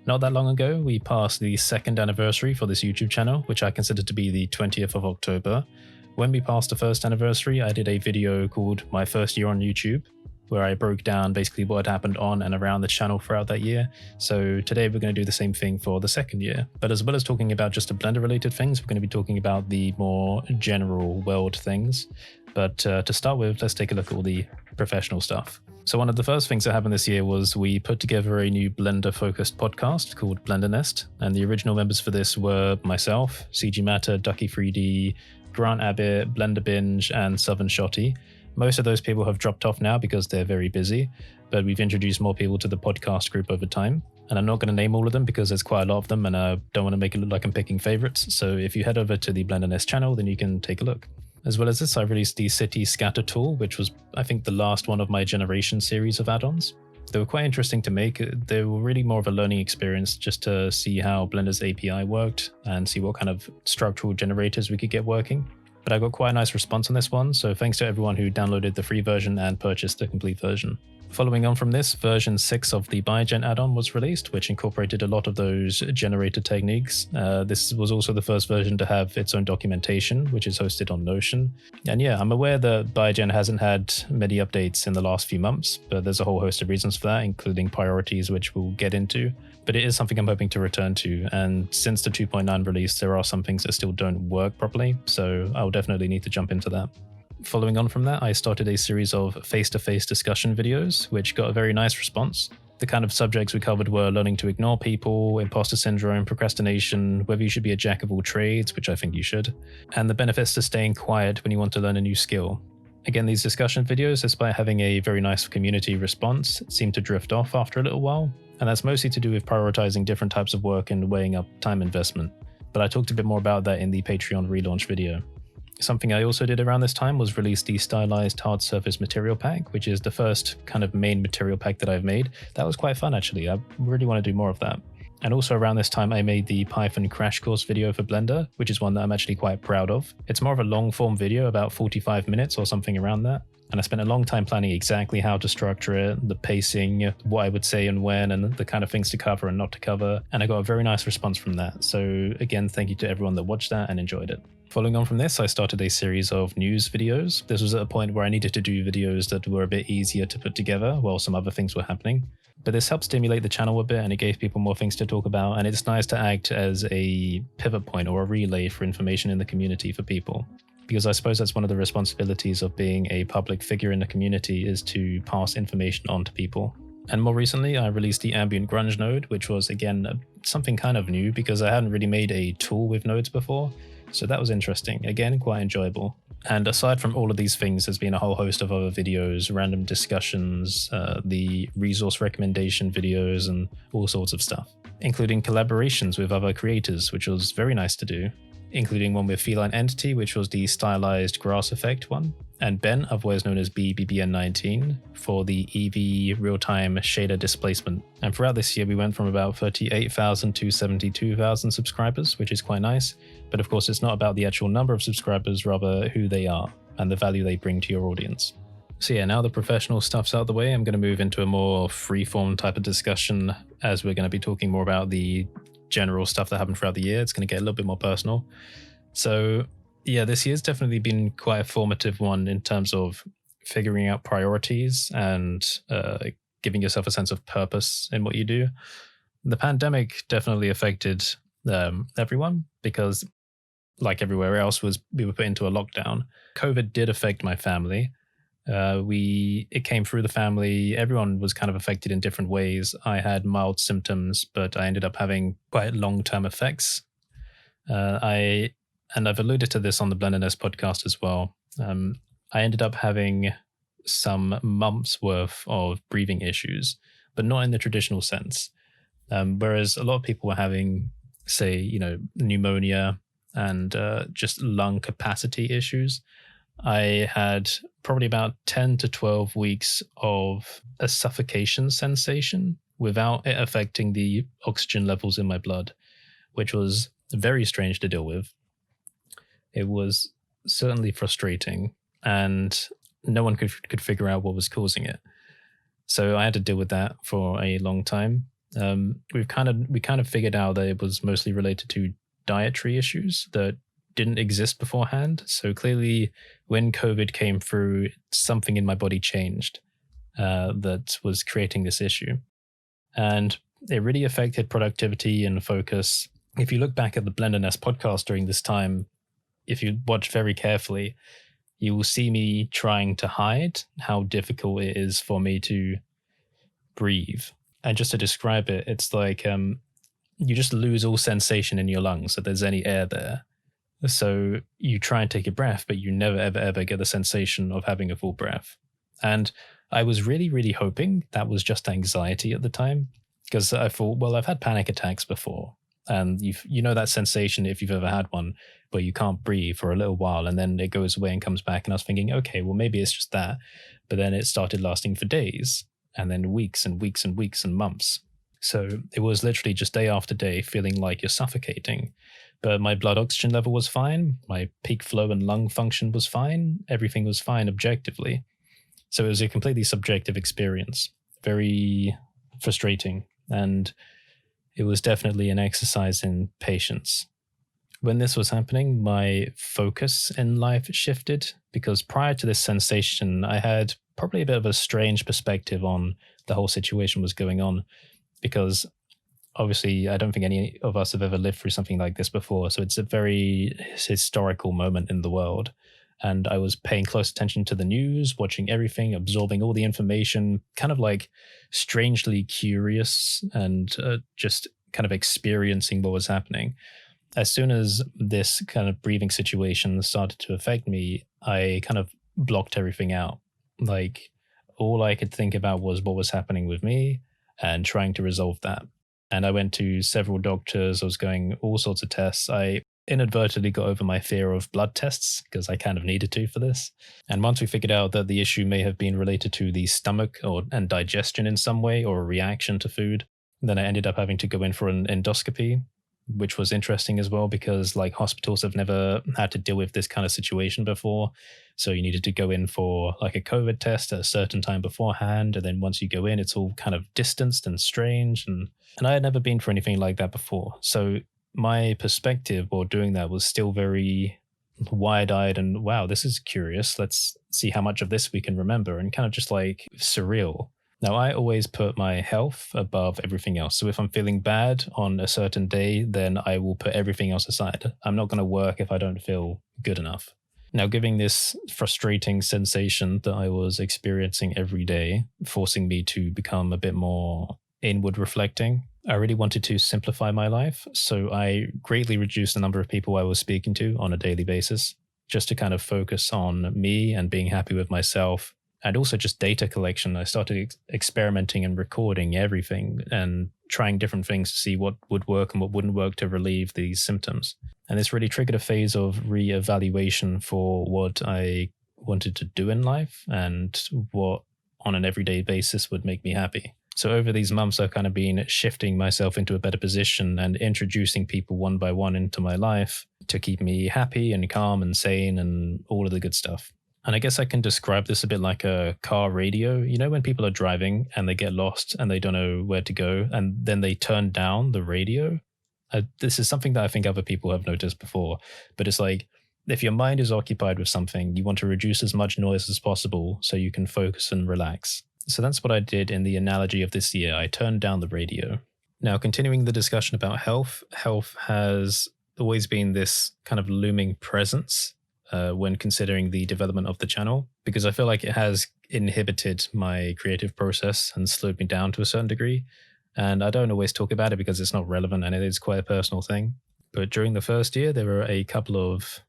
Not that long ago, we passed the 2nd anniversary for this YouTube channel, which I consider to be the 20th of October. When we passed the 1st anniversary, I did a video called My First Year on YouTube, where I broke down basically what had happened on and around the channel throughout that year. So today we're going to do the same thing for the 2nd year. But as well as talking about just the Blender related things, we're going to be talking about the more general world things. But to start with, let's take a look at all the professional stuff. So one of the first things that happened this year was we put together a new Blender-focused podcast called BlenderNest, and the original members for this were myself, CG Matter, Ducky3D, Grant Abbott, Blender Binge, and Southern Shotty. Most of those people have dropped off now because they're very busy, but we've introduced more people to the podcast group over time. And I'm not going to name all of them because there's quite a lot of them and I don't want to make it look like I'm picking favorites. So if you head over to the BlenderNest channel, then you can take a look. As well as this, I released the City Scatter tool, which was, I think, the last one of my generation series of add-ons. They were quite interesting to make. They were really more of a learning experience just to see how Blender's API worked and see what kind of structural generators we could get working. But I got quite a nice response on this one, so thanks to everyone who downloaded the free version and purchased the complete version. Following on from this, version 6 of the Biogen add-on was released, which incorporated a lot of those generator techniques. This was also the first version to have its own documentation, which is hosted on Notion. And yeah, I'm aware that Biogen hasn't had many updates in the last few months, but there's a whole host of reasons for that, including priorities, which we'll get into. But it is something I'm hoping to return to, and since the 2.9 release, there are some things that still don't work properly, so I'll definitely need to jump into that. Following on from that, I started a series of face-to-face discussion videos, which got a very nice response. The kind of subjects we covered were learning to ignore people, imposter syndrome, procrastination, whether you should be a jack of all trades, which I think you should, and the benefits to staying quiet when you want to learn a new skill. Again, these discussion videos, despite having a very nice community response, seem to drift off after a little while, and that's mostly to do with prioritizing different types of work and weighing up time investment. But I talked a bit more about that in the Patreon relaunch video. Something I also did around this time was release the Stylized hard surface material pack, which is the first kind of main material pack that I've made. That was quite fun actually, I really want to do more of that. And also around this time I made the Python crash course video for Blender, which is one that I'm actually quite proud of. It's more of a long form video, about 45 minutes or something around that. And I spent a long time planning exactly how to structure it, the pacing, what I would say and when, and the kind of things to cover and not to cover. And I got a very nice response from that. So again, thank you to everyone that watched that and enjoyed it. Following on from this, I started a series of news videos. This was at a point where I needed to do videos that were a bit easier to put together while some other things were happening. But this helped stimulate the channel a bit and it gave people more things to talk about, and it's nice to act as a pivot point or a relay for information in the community for people. Because I suppose that's one of the responsibilities of being a public figure in the community, is to pass information on to people. And more recently, I released the Ambient Grunge node, which was again something kind of new because I hadn't really made a tool with nodes before. So that was interesting. Again, quite enjoyable. And aside from all of these things, there's been a whole host of other videos, random discussions, the resource recommendation videos, and all sorts of stuff, including collaborations with other creators, which was very nice to do, including one with Feline Entity, which was the stylized grass effect one, and Ben, otherwise known as BBBN19, for the Eevee real-time shader displacement. And throughout this year, we went from about 38,000 to 72,000 subscribers, which is quite nice. But of course, it's not about the actual number of subscribers, rather who they are and the value they bring to your audience. So yeah, now the professional stuff's out of the way, I'm going to move into a more free-form type of discussion, as we're going to be talking more about the general stuff that happened throughout the year. It's going to get a little bit more personal. So yeah, this year's definitely been quite a formative one in terms of figuring out priorities and giving yourself a sense of purpose in what you do. The pandemic definitely affected everyone because, like everywhere else, we were put into a lockdown. COVID did affect my family. It came through the family. Everyone was kind of affected in different ways. I had mild symptoms, but I ended up having quite long-term effects. And I've alluded to this on the BlenderNest podcast as well. I ended up having some months worth of breathing issues, but not in the traditional sense. Whereas a lot of people were having, say, pneumonia and just lung capacity issues, I had probably about 10 to 12 weeks of a suffocation sensation without it affecting the oxygen levels in my blood, which was very strange to deal with. It was certainly frustrating, and no one could figure out what was causing it. So I had to deal with that for a long time. we kind of figured out that it was mostly related to dietary issues that didn't exist beforehand. So clearly, when COVID came through, something in my body changed that was creating this issue, and it really affected productivity and focus. If you look back at the BlenderNest podcast during this time, if you watch very carefully, you will see me trying to hide how difficult it is for me to breathe. And just to describe it, it's like you just lose all sensation in your lungs that there's any air there. So you try and take a breath, but you never, ever, ever get the sensation of having a full breath. And I was really, really hoping that was just anxiety at the time, because I thought, well, I've had panic attacks before. And you know that sensation, if you've ever had one, where you can't breathe for a little while and then it goes away and comes back. And I was thinking, okay, well, maybe it's just that. But then it started lasting for days and then weeks and weeks and weeks and months. So it was literally just day after day feeling like you're suffocating. But my blood oxygen level was fine. My peak flow and lung function was fine. Everything was fine objectively. So it was a completely subjective experience, very frustrating. And it was definitely an exercise in patience. When this was happening, my focus in life shifted, because prior to this sensation, I had probably a bit of a strange perspective on the whole situation was going on, because obviously I don't think any of us have ever lived through something like this before. So it's a very historical moment in the world. And I was paying close attention to the news, watching everything, absorbing all the information, kind of like strangely curious and just kind of experiencing what was happening. As soon as this kind of breathing situation started to affect me, I kind of blocked everything out. Like all I could think about was what was happening with me and trying to resolve that. And I went to several doctors. I was going all sorts of tests. I inadvertently got over my fear of blood tests because I kind of needed to for this. And once we figured out that the issue may have been related to the stomach and digestion in some way, or a reaction to food, then I ended up having to go in for an endoscopy, which was interesting as well, because like hospitals have never had to deal with this kind of situation before. So you needed to go in for like a COVID test at a certain time beforehand. And then once you go in, it's all kind of distanced and strange. And I had never been for anything like that before. So my perspective while doing that was still very wide-eyed and, wow, this is curious. Let's see how much of this we can remember, and kind of just like surreal. Now, I always put my health above everything else. So if I'm feeling bad on a certain day, then I will put everything else aside. I'm not going to work if I don't feel good enough. Now, giving this frustrating sensation that I was experiencing every day, forcing me to become a bit more inward reflecting, I really wanted to simplify my life. So I greatly reduced the number of people I was speaking to on a daily basis, just to kind of focus on me and being happy with myself. And also just data collection. I started experimenting and recording everything and trying different things to see what would work and what wouldn't work to relieve these symptoms. And this really triggered a phase of reevaluation for what I wanted to do in life and what on an everyday basis would make me happy. So over these months, I've kind of been shifting myself into a better position and introducing people one by one into my life to keep me happy and calm and sane and all of the good stuff. And I guess I can describe this a bit like a car radio. You know, when people are driving and they get lost and they don't know where to go, and then they turn down the radio. This is something that I think other people have noticed before, but it's like, if your mind is occupied with something, you want to reduce as much noise as possible so you can focus and relax. So that's what I did in the analogy of this year. I turned down the radio. Now, continuing the discussion about health has always been this kind of looming presence when considering the development of the channel, because I feel like it has inhibited my creative process and slowed me down to a certain degree. And I don't always talk about it because it's not relevant and it is quite a personal thing. But during the first year, there were a couple of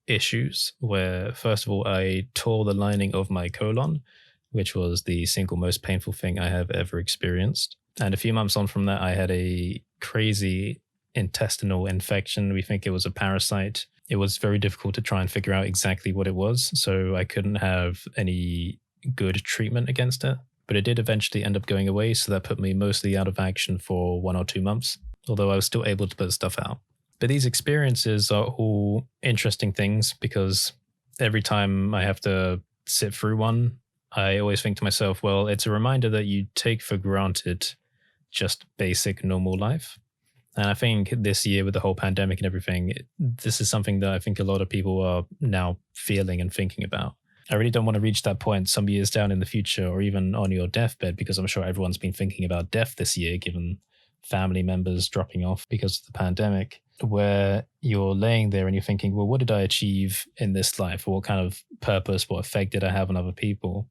issues where, first of all, I tore the lining of my colon, which was the single most painful thing I have ever experienced. And a few months on from that, I had a crazy intestinal infection. We think it was a parasite. It was very difficult to try and figure out exactly what it was, so I couldn't have any good treatment against it. But it did eventually end up going away, so that put me mostly out of action for 1 or 2 months, although I was still able to put stuff out. But these experiences are all interesting things, because every time I have to sit through one, I always think to myself, well, it's a reminder that you take for granted just basic normal life. And I think this year with the whole pandemic and everything, this is something that I think a lot of people are now feeling and thinking about. I really don't want to reach that point some years down in the future or even on your deathbed, because I'm sure everyone's been thinking about death this year, given family members dropping off because of the pandemic, where you're laying there and you're thinking, well, what did I achieve in this life? What kind of purpose, what effect did I have on other people?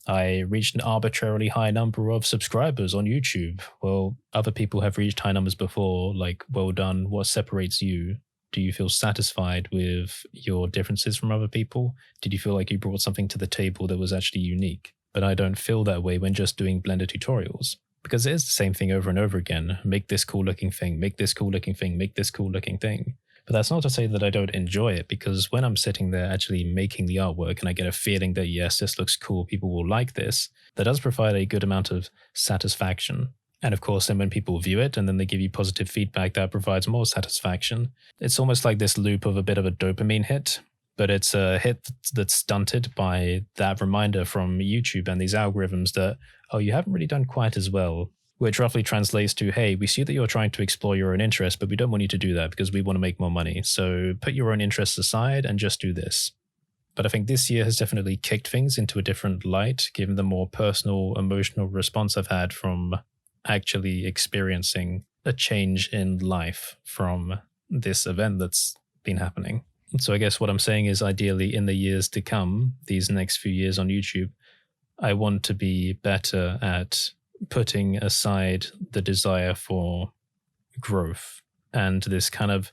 I reached an arbitrarily high number of subscribers on YouTube. Well, other people have reached high numbers before, like, well done. What separates you? Do you feel satisfied with your differences from other people? Did you feel like you brought something to the table that was actually unique? But I don't feel that way when just doing Blender tutorials, because it is the same thing over and over again. Make this cool looking thing, make this cool looking thing, make this cool looking thing. But that's not to say that I don't enjoy it, because when I'm sitting there actually making the artwork and I get a feeling that, yes, this looks cool, people will like this, that does provide a good amount of satisfaction. And of course, then when people view it and then they give you positive feedback, that provides more satisfaction. It's almost like this loop of a bit of a dopamine hit, but it's a hit that's stunted by that reminder from YouTube and these algorithms that, oh, you haven't really done quite as well. Which roughly translates to, hey, we see that you're trying to explore your own interests, but we don't want you to do that because we want to make more money. So put your own interests aside and just do this. But I think this year has definitely kicked things into a different light, given the more personal, emotional response I've had from actually experiencing a change in life from this event that's been happening. So I guess what I'm saying is, ideally in the years to come, these next few years on YouTube, I want to be better at putting aside the desire for growth and this kind of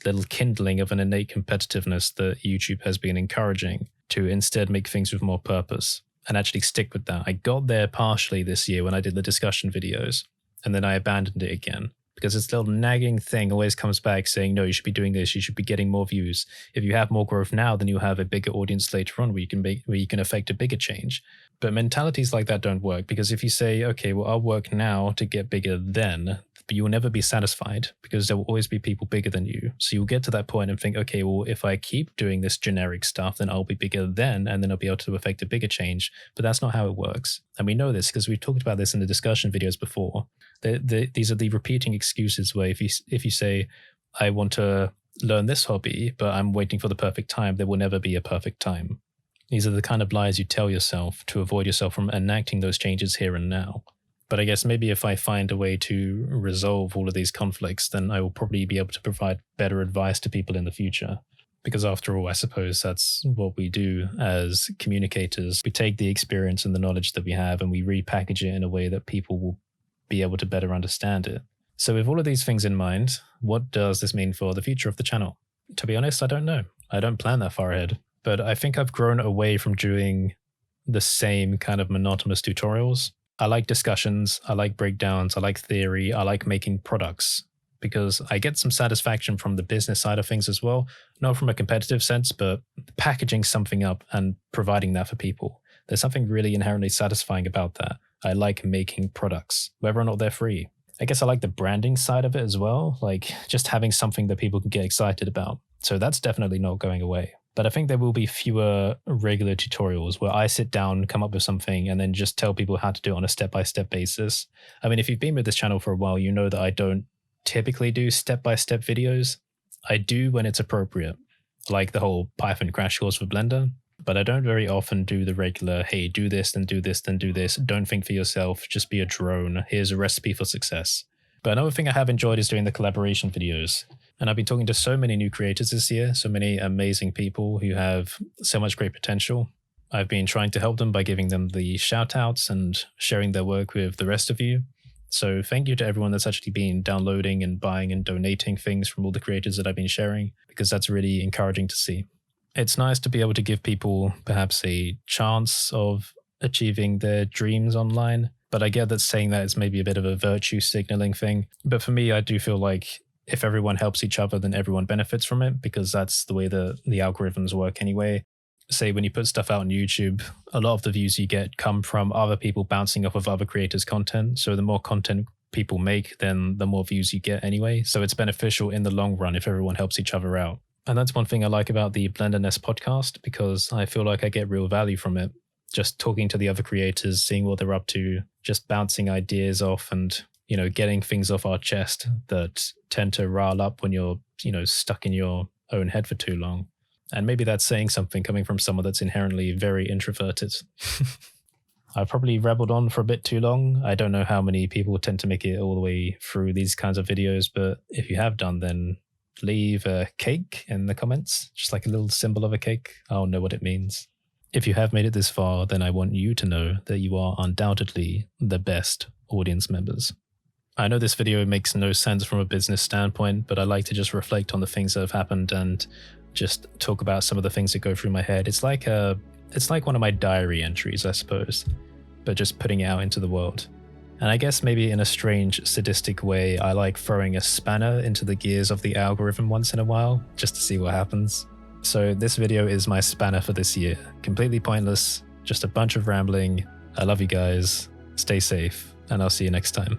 little kindling of an innate competitiveness that YouTube has been encouraging, to instead make things with more purpose and actually stick with that. I got there partially this year when I did the discussion videos, and then I abandoned it again because this little nagging thing always comes back saying, no, you should be doing this, you should be getting more views. If you have more growth now, then you'll have a bigger audience later on where you can affect a bigger change. But mentalities like that don't work, because if you say, okay, well, I'll work now to get bigger then, but you will never be satisfied because there will always be people bigger than you. So you'll get to that point and think, okay, well, if I keep doing this generic stuff, then I'll be bigger then, and then I'll be able to affect a bigger change. But that's not how it works. And we know this because we've talked about this in the discussion videos before. These are the repeating excuses where if you say, I want to learn this hobby, but I'm waiting for the perfect time, there will never be a perfect time. These are the kind of lies you tell yourself to avoid yourself from enacting those changes here and now. But I guess maybe if I find a way to resolve all of these conflicts, then I will probably be able to provide better advice to people in the future. Because after all, I suppose that's what we do as communicators. We take the experience and the knowledge that we have and we repackage it in a way that people will be able to better understand it. So with all of these things in mind, what does this mean for the future of the channel? To be honest, I don't know. I don't plan that far ahead. But I think I've grown away from doing the same kind of monotonous tutorials. I like discussions, I like breakdowns, I like theory, I like making products, because I get some satisfaction from the business side of things as well. Not from a competitive sense, but packaging something up and providing that for people. There's something really inherently satisfying about that. I like making products, whether or not they're free. I guess I like the branding side of it as well, like just having something that people can get excited about. So that's definitely not going away. But I think there will be fewer regular tutorials where I sit down, come up with something, and then just tell people how to do it on a step-by-step basis. I mean, if you've been with this channel for a while, you know that I don't typically do step-by-step videos. I do when it's appropriate, like the whole Python crash course for Blender. But I don't very often do the regular, hey, do this, then do this, then do this. Don't think for yourself, just be a drone. Here's a recipe for success. But another thing I have enjoyed is doing the collaboration videos. And I've been talking to so many new creators this year, so many amazing people who have so much great potential. I've been trying to help them by giving them the shout outs and sharing their work with the rest of you. So thank you to everyone that's actually been downloading and buying and donating things from all the creators that I've been sharing, because that's really encouraging to see. It's nice to be able to give people perhaps a chance of achieving their dreams online, but I get that saying that is maybe a bit of a virtue signaling thing. But for me, I do feel like if everyone helps each other, then everyone benefits from it, because that's the way the algorithms work anyway. Say when you put stuff out on YouTube, a lot of the views you get come from other people bouncing off of other creators' content. So the more content people make, then the more views you get anyway. So it's beneficial in the long run if everyone helps each other out. And that's one thing I like about the BlenderNest podcast, because I feel like I get real value from it. Just talking to the other creators, seeing what they're up to, just bouncing ideas off and getting things off our chest that tend to rile up when you're, stuck in your own head for too long. And maybe that's saying something coming from someone that's inherently very introverted. I've probably rabbled on for a bit too long. I don't know how many people tend to make it all the way through these kinds of videos, but if you have done, then leave a cake in the comments, just like a little symbol of a cake. I'll know what it means. If you have made it this far, then I want you to know that you are undoubtedly the best audience members. I know this video makes no sense from a business standpoint, but I like to just reflect on the things that have happened and just talk about some of the things that go through my head. It's like one of my diary entries, I suppose, but just putting it out into the world. And I guess maybe in a strange, sadistic way, I like throwing a spanner into the gears of the algorithm once in a while, just to see what happens. So this video is my spanner for this year. Completely pointless, just a bunch of rambling. I love you guys, stay safe, and I'll see you next time.